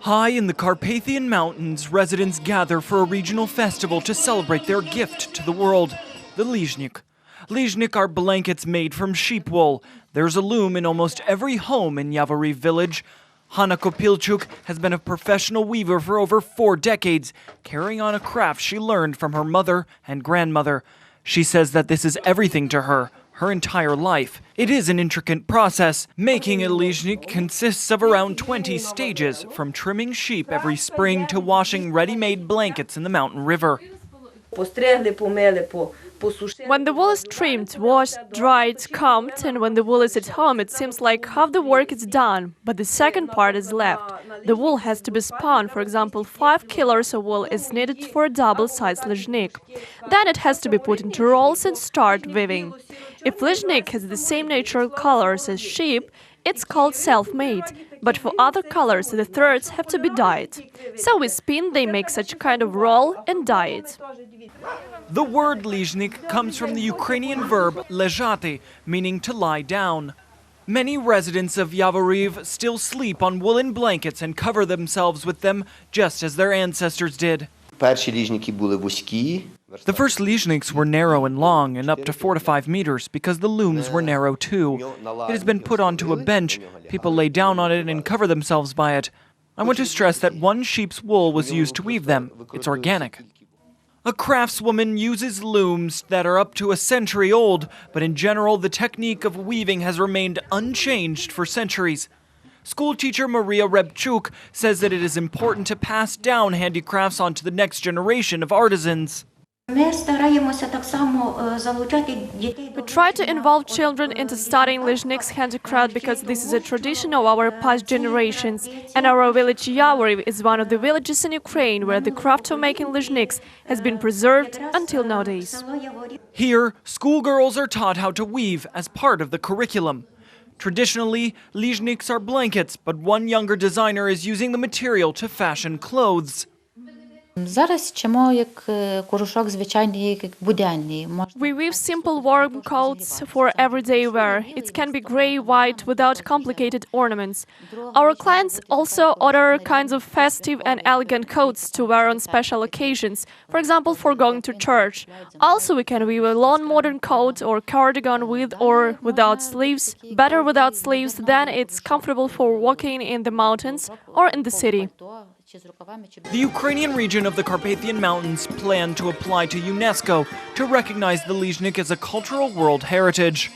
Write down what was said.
High in the Carpathian mountains, residents gather for a regional festival to celebrate their gift to the world, the lizhunyk. Lizhunyk are blankets made from sheep wool. There's a loom in almost every home in Yavoriv village. Hanna Kopilchuk has been a professional weaver for over 4 decades, carrying on a craft she learned from her mother and grandmother. She says that this is everything to her entire life. It is an intricate process. Making a lizhunyk consists of around 20 stages, from trimming sheep every spring to washing ready-made blankets in the mountain river. When the wool is trimmed, washed, dried, combed, and when the wool is at home, it seems like half the work is done, but the second part is left. The wool has to be spun. For example, 5 kilos of wool is needed for a double-sized lizhunyk. Then it has to be put into rolls and start weaving. If lizhunyk has the same natural colors as sheep, it's called self-made, but for other colors the threads have to be dyed. So with spin they make such kind of roll and dye it. The word lizhunyk comes from the Ukrainian verb lezhati, meaning to lie down. Many residents of Yavoriv still sleep on woolen blankets and cover themselves with them, just as their ancestors did. The first lizhunyks were narrow and long, and up to 4 to 5 meters, because the looms were narrow too. It has been put onto a bench. People lay down on it and cover themselves by it. I want to stress that one sheep's wool was used to weave them. It's organic. A craftswoman uses looms that are up to a century old, but in general the technique of weaving has remained unchanged for centuries. School teacher Maria Rebchuk says that it is important to pass down handicrafts onto the next generation of artisans. We try to involve children into studying lizhunyk's handicraft because this is a tradition of our past generations, and our village Yavoriv is one of the villages in Ukraine where the craft of making lizhunyks has been preserved until nowadays. Here, schoolgirls are taught how to weave as part of the curriculum. Traditionally, lizhunyks are blankets, but one younger designer is using the material to fashion clothes. We weave simple warm coats for everyday wear. It can be grey, white, without complicated ornaments. Our clients also order kinds of festive and elegant coats to wear on special occasions, for example, for going to church. Also, we can weave a long modern coat or cardigan with or without sleeves. Better without sleeves, then it's comfortable for walking in the mountains or in the city. The Ukrainian region of the Carpathian Mountains planned to apply to UNESCO to recognize the lizhunyk as a cultural world heritage.